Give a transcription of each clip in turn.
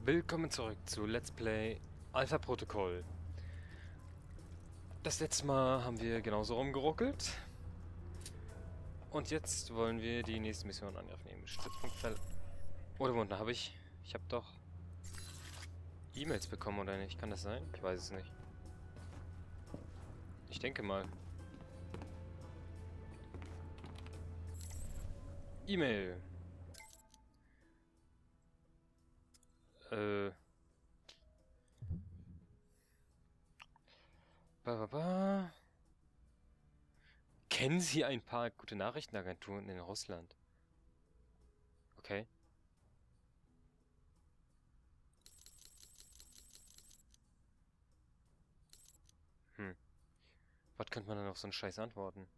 Willkommen zurück zu Let's Play Alpha Protokoll. Das letzte Mal haben wir genauso rumgeruckelt. Und jetzt wollen wir die nächste Mission angreifen. Nehmen. Stützpunkt Fell. Oder Wunder, habe ich... Ich habe doch... E-Mails bekommen, oder nicht? Kann das sein? Ich weiß es nicht. Ich denke mal. E-Mail. Ba, ba, ba. Kennen Sie ein paar gute Nachrichtenagenturen in Russland? Okay. Was könnte man denn auf so einen Scheiß antworten?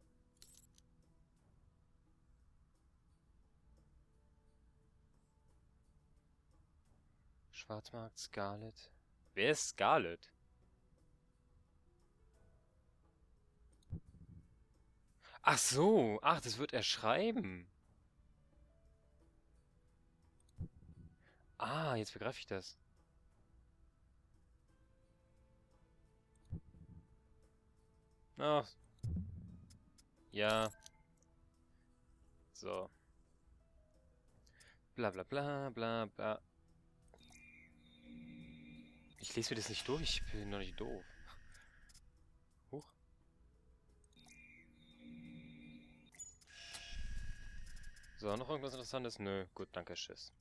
Schwarzmarkt, Scarlett. Wer ist Scarlett? Ach so. Ach, das wird er schreiben. Ah, jetzt begreife ich das. Ach, ja. So. Bla bla bla bla bla. Ich lese mir das nicht durch. Ich bin noch nicht doof. Huch. So, noch irgendwas Interessantes? Nö. Gut, danke, tschüss.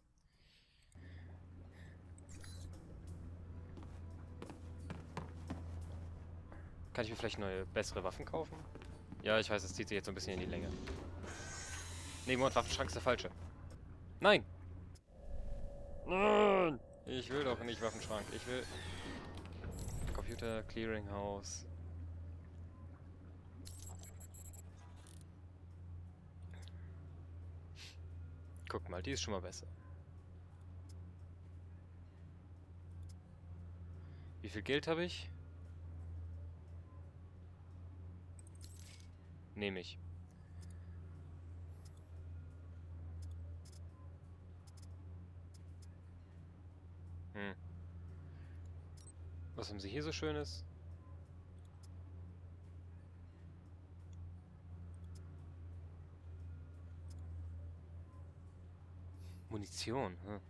Kann ich mir vielleicht neue, bessere Waffen kaufen? Ja, ich weiß, es zieht sich jetzt so ein bisschen in die Länge. Nee, Moment, Waffenschrank ist der falsche. Nein! Nein! Ich will doch nicht Waffenschrank. Ich will... Computer Clearinghouse. Guck mal, die ist schon mal besser. Wie viel Geld habe ich? Nehme ich. Was haben sie hier so Schönes? Munition, hm.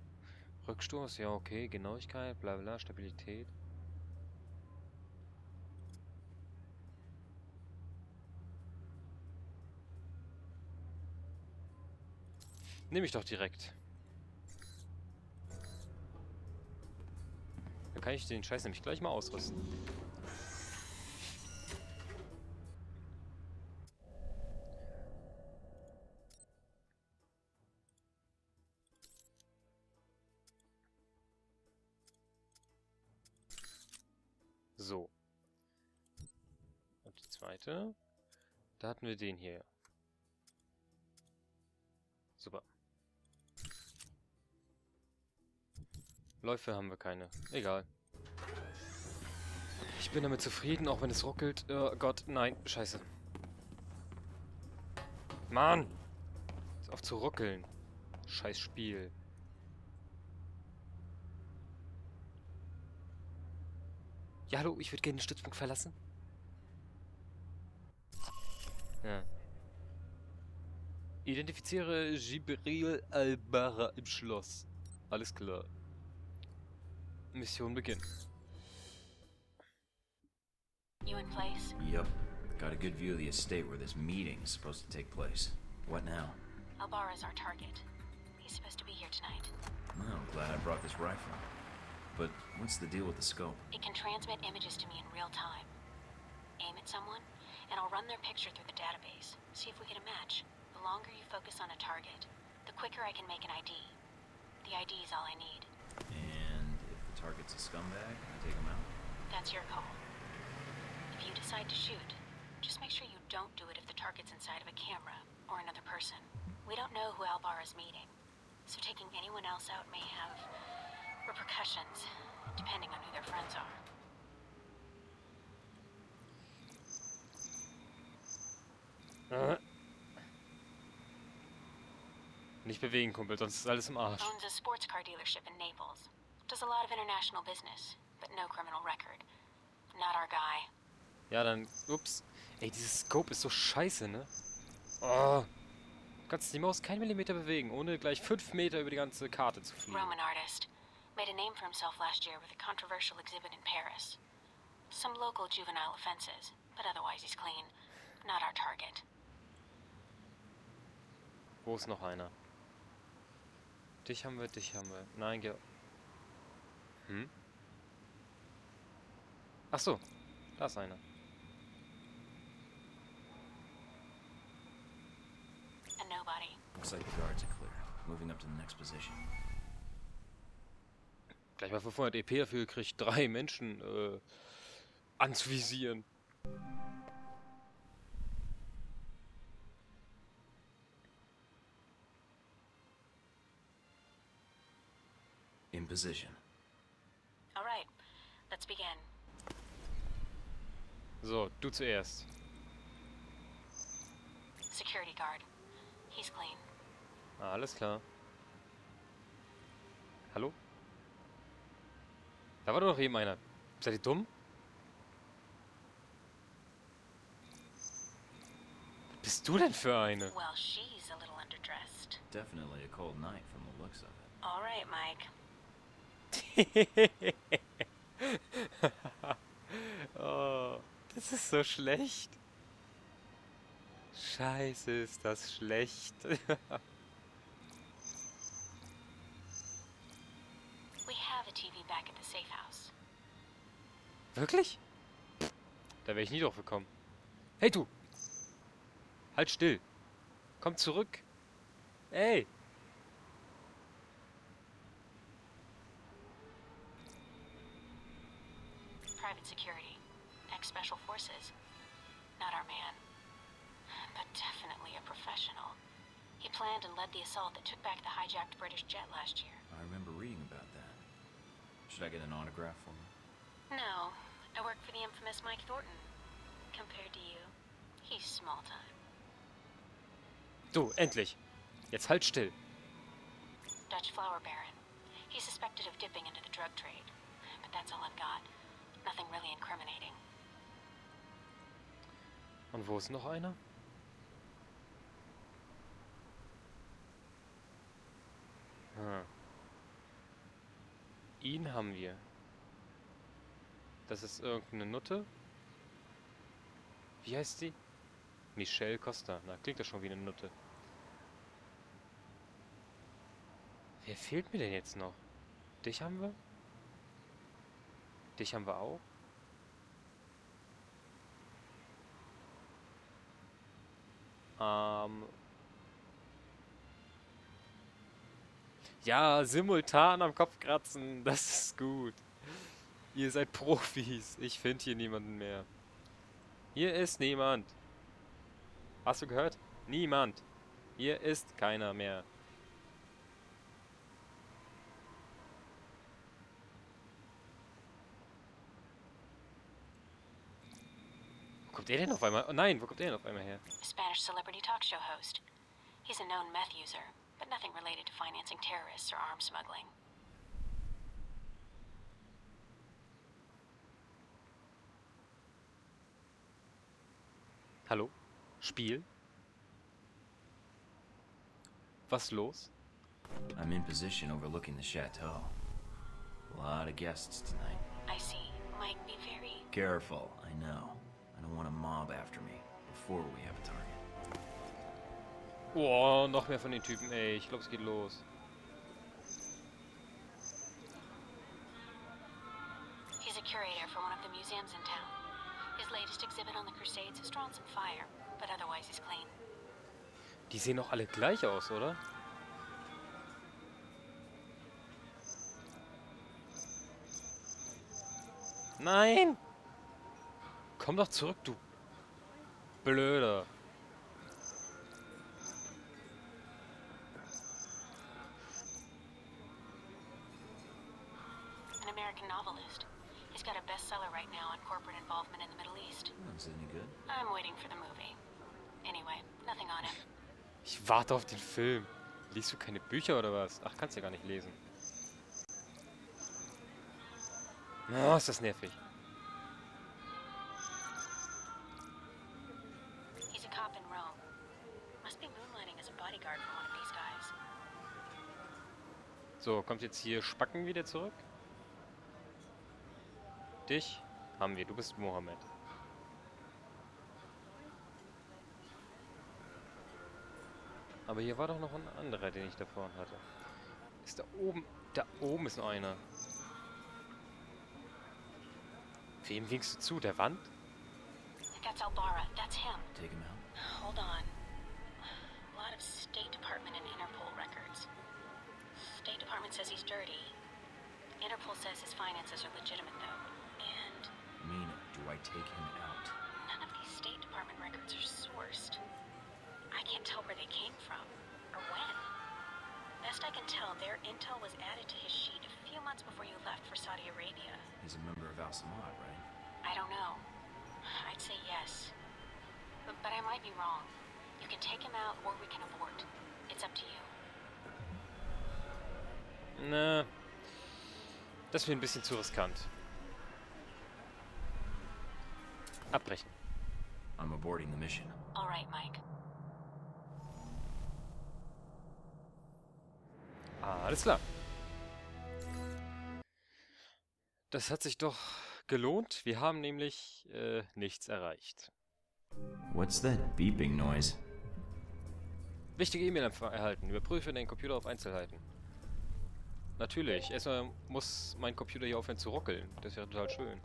Rückstoß, ja okay, Genauigkeit, bla bla, Stabilität. Nehme ich doch direkt. Dann kann ich den Scheiß nämlich gleich mal ausrüsten. So. Und die zweite. Da hatten wir den hier. Super. Läufe haben wir keine. Egal. Ich bin damit zufrieden, auch wenn es ruckelt. Oh Gott, nein, scheiße. Mann! Ist auf zu ruckeln. Scheiß Spiel. Ja, hallo, ich würde gerne den Stützpunkt verlassen. Ja. Identifiziere Gibril Al-Barra im Schloss. Alles klar. Mission beginnt. You in place? Yep. Got a good view of the estate where this meeting's supposed to take place. What now? Albara's our target. He's supposed to be here tonight. Well, glad I brought this rifle. But what's the deal with the scope? It can transmit images to me in real time. Aim at someone, and I'll run their picture through the database. See if we get a match. The longer you focus on a target, the quicker I can make an ID. The ID is all I need. And if the target's a scumbag, I take him out? That's your call. If you decide to shoot, just make sure you don't do it if the target's inside of a camera or another person. We don't know who Albara's meeting, so taking anyone else out may have repercussions, depending on who their friends are. Nicht bewegen, Kumpel, sonst ist alles im Arsch. Owns a sports car dealership in Naples. Does a lot of international business, but no criminal record. Not our guy. Ja, dann... Ups. Ey, dieses Scope ist so scheiße, ne? Oh. Du kannst die Maus keinen Millimeter bewegen, ohne gleich 5 Meter über die ganze Karte zu fliegen. Roman artist. Made a name for himself last year with a controversial exhibit in Paris. Some local juvenile offenses, but otherwise he's clean. Not our target. Wo ist noch einer? Dich haben wir, dich haben wir. Nein, geh... Hm? Ach so, da ist einer. A nobody. Looks like the guards are clear. Moving up to the next position. Gleich mal 500 EP dafür gekriegt, 3 Menschen anzuvisieren. In position. All right, let's begin. So, du zuerst. Security guard. He's clean. Ah, alles klar. Hallo? Da war doch eben einer. Seid ihr dumm? Was bist du denn für eine? Well, she's a little underdressed. Definitely a cold night from the looks of it. All right, Mike. Oh, das ist so schlecht. Scheiße, ist das schlecht. We have a TV back at the safe house. Wirklich? Da wäre ich nie drauf gekommen. Hey du! Halt still! Komm zurück! Ey! Private security. Ex-special forces. Not our man. But definitely a professional. He planned and led the assault that took back the hijacked British jet last year. I remember reading about that. Should I get an autograph for me? No, I work for the infamous Mike Thornton. Compared to you, he's small time. Du, endlich! Jetzt halt still! Dutch flower baron. He's suspected of dipping into the drug trade. But that's all I've got. Nothing really incriminating. Und wo ist noch einer? Hm. Ihn haben wir. Das ist irgendeine Nutte. Wie heißt sie? Michelle Costa. Na, klingt das schon wie eine Nutte. Wer fehlt mir denn jetzt noch? Dich haben wir? Dich haben wir auch? Ja, simultan am Kopf kratzen. Das ist gut. Ihr seid Profis. Ich finde hier niemanden mehr. Hier ist niemand. Hast du gehört? Niemand. Hier ist keiner mehr. Wo kommt der denn auf einmal? Oh nein, wo kommt der denn auf einmal her? A Spanish celebrity talk show host. He's a known meth user, but nothing related to financing terrorists or arms smuggling. Hallo? Spiel? Was los? I'm in position overlooking the chateau. A lot of guests tonight. I see. Mike, be very... Careful, I know. I don't want a mob after me before we have a target. Boah, noch mehr von den Typen, ey. Ich glaube, es geht los. He's a curator for one of the museums in town. His latest exhibit on the Crusades has drawn some fire, but otherwise he's clean. Die sehen doch alle gleich aus, oder? Nein! Komm doch zurück, du Blöder. An American novelist. He's got a bestseller right now on corporate involvement in the Middle East. That's any good? I'm waiting for the movie. Anyway, nothing on him. Ich warte auf den Film. Liest du keine Bücher oder was? Ach, kannst ja gar nicht lesen. Oh, ist das nervig. He's a cop in Rome. Must be moonlighting as a bodyguard for one of these guys. So, kommt jetzt hier Spacken wieder zurück? Dich haben wir. Du bist Mohammed. Aber hier war doch noch ein anderer, den ich da vorhin hatte. Ist da oben... Da oben ist noch einer. Wem winkst du zu? Der Wand? That's Albara. That's him. Take him out. Hold on. A lot of State Department and Interpol records. State Department says he's dirty. Interpol says his finances are legitimate, though. And I mean, do I take him out? none of these State Department records are sourced. I can't tell where they came from, or when. Best I can tell, their intel was added to his sheet a few months before you left for Saudi Arabia. He's a member of Al Samad, right? I don't know. I'd say yes. But I might be wrong. You can take him out, or we can abort. It's up to you. Na, das wäre ein bisschen zu riskant. Abbrechen. I'm aborting the mission. All right, Mike. Alles klar. Das hat sich doch gelohnt. Wir haben nämlich nichts erreicht. What's that beeping noise? Wichtige E-Mail erhalten. Überprüfe den Computer auf Einzelheiten. Natürlich. Erstmal muss mein Computer hier aufhören zu ruckeln. Das wäre total schön.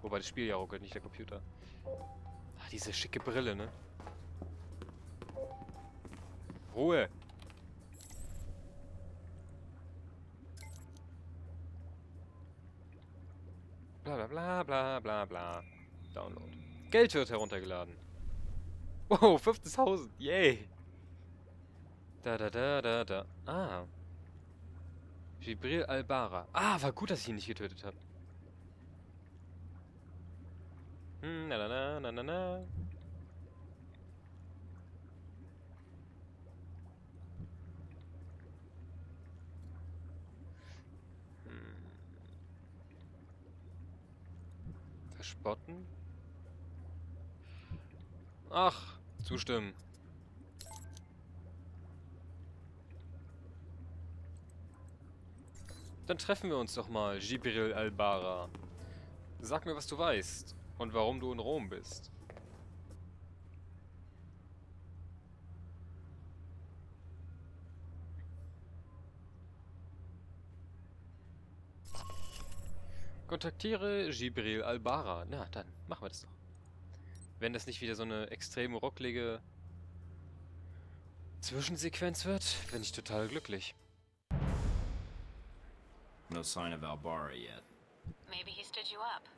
Wobei das Spiel ja ruckelt, nicht der Computer. Ach, diese schicke Brille, ne? Ruhe! Bla bla bla bla bla. Download. Geld wird heruntergeladen. Wow, 50.000. Yay. Da. Ah. Gibril Albara. Ah, war gut, dass ich ihn nicht getötet habe. Na. Verspotten? Ach, zustimmen. Dann treffen wir uns doch mal, Gibril Albara. Sag mir, was du weißt und warum du in Rom bist. Kontaktiere Gibril Albara. Na, dann machen wir das doch. Wenn das nicht wieder so eine extrem rucklige Zwischensequenz wird, bin ich total glücklich. No sign of Albara yet. Maybe he stood you up.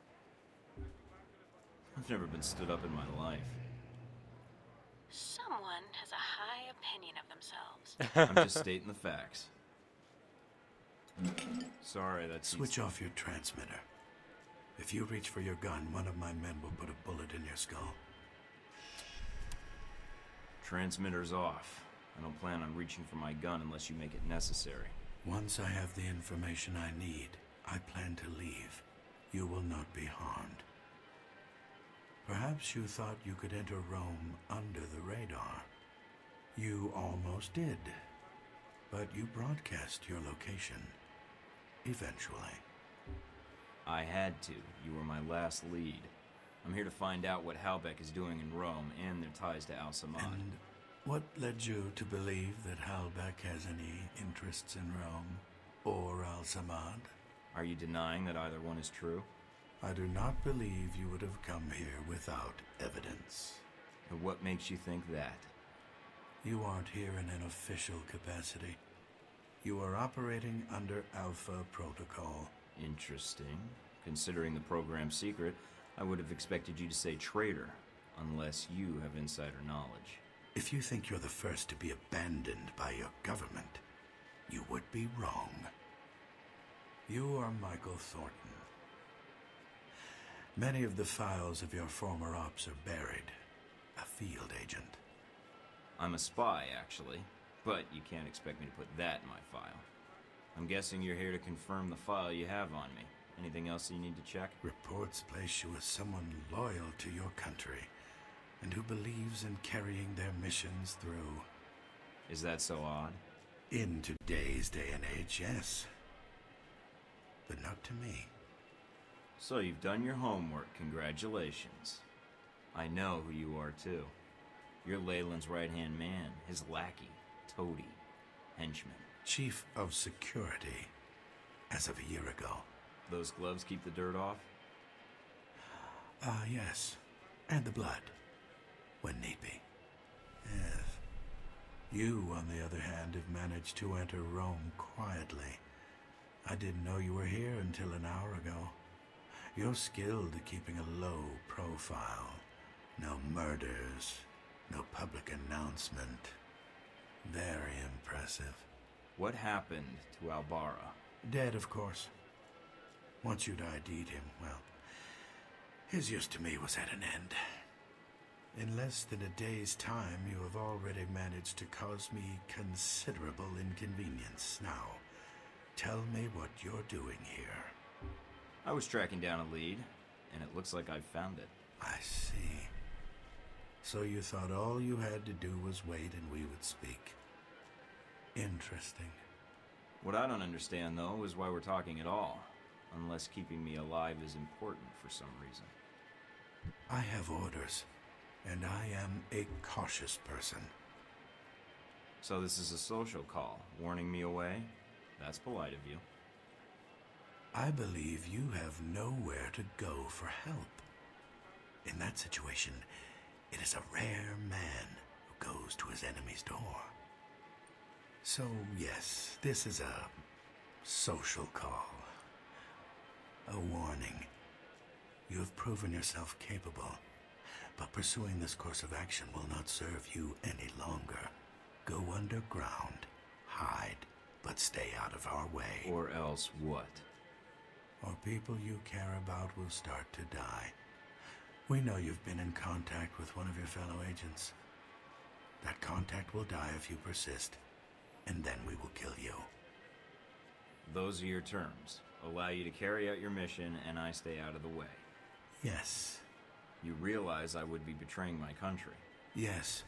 I've never been stood up in my life. Someone has a high opinion of themselves. I'm just stating the facts. Sorry, that's... Switch off your transmitter. If you reach for your gun, one of my men will put a bullet in your skull. Transmitter's off. I don't plan on reaching for my gun unless you make it necessary. Once I have the information I need, I plan to leave. You will not be harmed. Perhaps you thought you could enter Rome under the radar. You almost did. But you broadcast your location. Eventually. I had to. You were my last lead. I'm here to find out what Halbeck is doing in Rome and their ties to Al Samad. And what led you to believe that Halbeck has any interests in Rome or Al Samad? Are you denying that either one is true? I do not believe you would have come here without evidence. And what makes you think that? You aren't here in an official capacity. You are operating under Alpha Protocol. Interesting. Considering the program's secret, I would have expected you to say traitor, unless you have insider knowledge. If you think you're the first to be abandoned by your government, you would be wrong. You are Michael Thornton. Many of the files of your former ops are buried. A field agent. I'm a spy, actually, but you can't expect me to put that in my file. I'm guessing you're here to confirm the file you have on me. Anything else you need to check? Reports place you as someone loyal to your country and who believes in carrying their missions through. Is that so odd? In today's day and age, yes. But not to me. So you've done your homework. Congratulations. I know who you are, too. You're Leyland's right-hand man, his lackey, toady, henchman. Chief of Security, as of a year ago. Those gloves keep the dirt off? Yes. And the blood, when need be. Yes. You, on the other hand, have managed to enter Rome quietly. I didn't know you were here until an hour ago. You're skilled at keeping a low profile. No murders, no public announcement. Very impressive. What happened to Albara? Dead, of course. Once you'd ID'd him, well, his use to me was at an end. In less than a day's time, you have already managed to cause me considerable inconvenience. Now, tell me what you're doing here. I was tracking down a lead, and it looks like I've found it. I see. So you thought all you had to do was wait and we would speak. Interesting. What I don't understand, though, is why we're talking at all. Unless keeping me alive is important for some reason. I have orders, and I am a cautious person. So this is a social call, warning me away? That's polite of you. I believe you have nowhere to go for help. In that situation, it is a rare man who goes to his enemy's door. So, yes, this is a social call. A warning. You have proven yourself capable, but pursuing this course of action will not serve you any longer. Go underground, hide, but stay out of our way. Or else what? Or people you care about will start to die. We know you've been in contact with one of your fellow agents. That contact will die if you persist, and then we will kill you. Those are your terms. Allow you to carry out your mission, and I stay out of the way. Yes. You realize I would be betraying my country. Yes,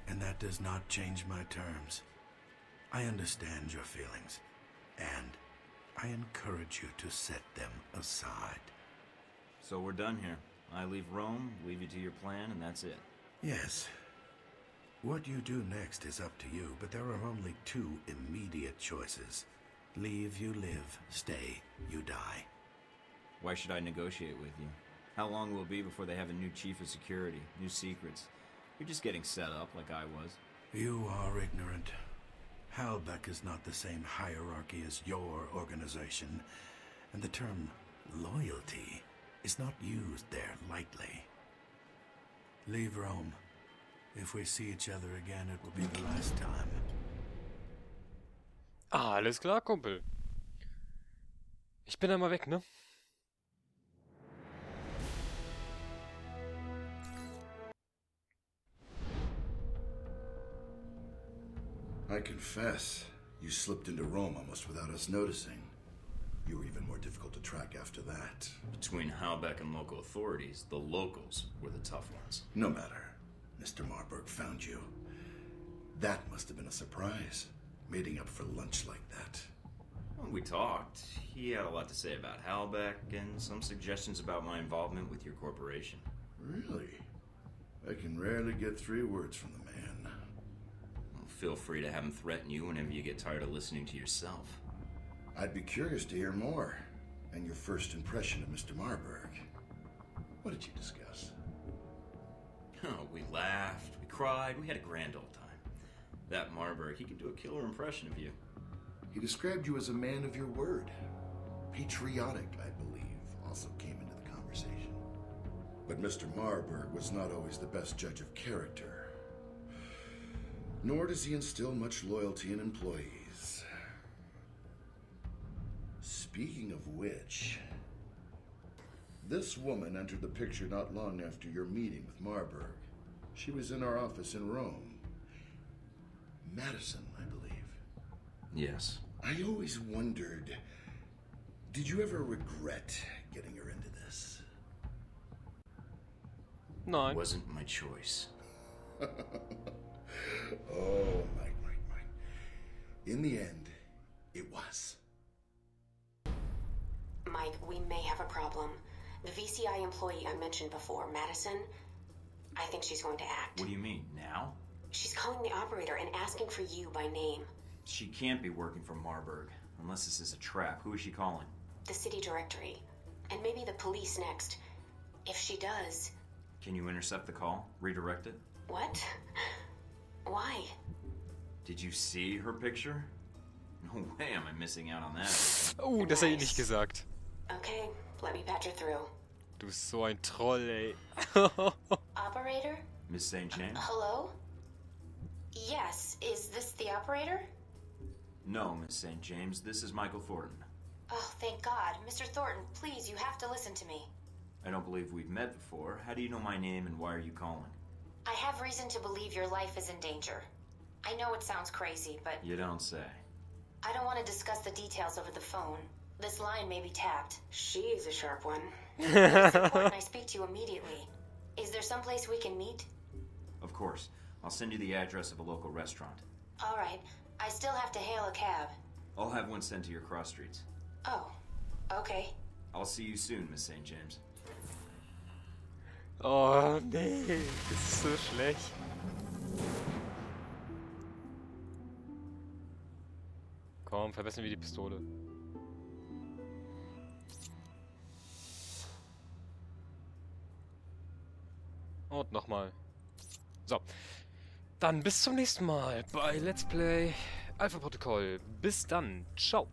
and that does not change my terms. I understand your feelings, and I encourage you to set them aside. So we're done here. I leave Rome, leave you to your plan, and that's it. Yes. What you do next is up to you, but there are only two immediate choices. Leave, you live. Stay, you die. Why should I negotiate with you? How long will it be before they have a new chief of security, new secrets? You're just getting set up like I was. You are ignorant. Halbeck is not the same hierarchy as your organization, and the term loyalty is not used there lightly. Leave Rome. If we see each other again, it will be the last time. Ah, alles klar, Kumpel. Ich bin einmal weg, ne? I confess, you slipped into Rome almost without us noticing. You were even more difficult to track after that. Between Halbeck and local authorities, the locals were the tough ones. No matter. Mr. Marburg found you. That must have been a surprise, meeting up for lunch like that. When we talked, he had a lot to say about Halbeck and some suggestions about my involvement with your corporation. Really? I can rarely get 3 words from the man. Well, feel free to have him threaten you whenever you get tired of listening to yourself. I'd be curious to hear more, and your first impression of Mr. Marburg. What did you discuss? Oh, we laughed, we cried, we had a grand old time. That Marburg, he can do a killer impression of you. He described you as a man of your word. Patriotic, I believe, also came into the conversation. But Mr. Marburg was not always the best judge of character. Nor does he instill much loyalty in employees. Speaking of which, this woman entered the picture not long after your meeting with Marburg. She was in our office in Rome. Madison, I believe. Yes. I always wondered, Did you ever regret getting her into this? Nein. Wasn't my choice. Oh, Mike. In the end, it was. Mike, we may have a problem. The VCI employee I mentioned before, Madison, I think she's going to act. What do you mean, now? She's calling the operator and asking for you by name. She can't be working for Marburg, unless this is a trap. Who is she calling? The city directory. And maybe the police next. If she does... Can you intercept the call? Redirect it? What? Why? Did you see her picture? No way am I missing out on that. Oh, das hat ihr nicht gesagt. Okay, let me patch her through. Du bist so ein Troll, ey. Operator? Miss St. James? Hello? Yes, is this the operator? No, Miss St. James. This is Michael Thornton. Oh, thank God. Mr. Thornton, please, you have to listen to me. I don't believe we've met before. How do you know my name and why are you calling? I have reason to believe your life is in danger. I know it sounds crazy, but You don't say. I don't want to discuss the details over the phone. This line may be tapped. She is a sharp one. It's important I speak to you immediately. Is there someplace we can meet? Of course. I'll send you the address of a local restaurant. All right. I still have to hail a cab. I'll have one sent to your cross streets. Oh, okay. I'll see you soon, Miss St. James. Oh, nee. Das ist so schlecht. Komm, verbessern wir die Pistole. Und nochmal. So. Dann bis zum nächsten Mal bei Let's Play Alpha Protokoll. Bis dann. Ciao.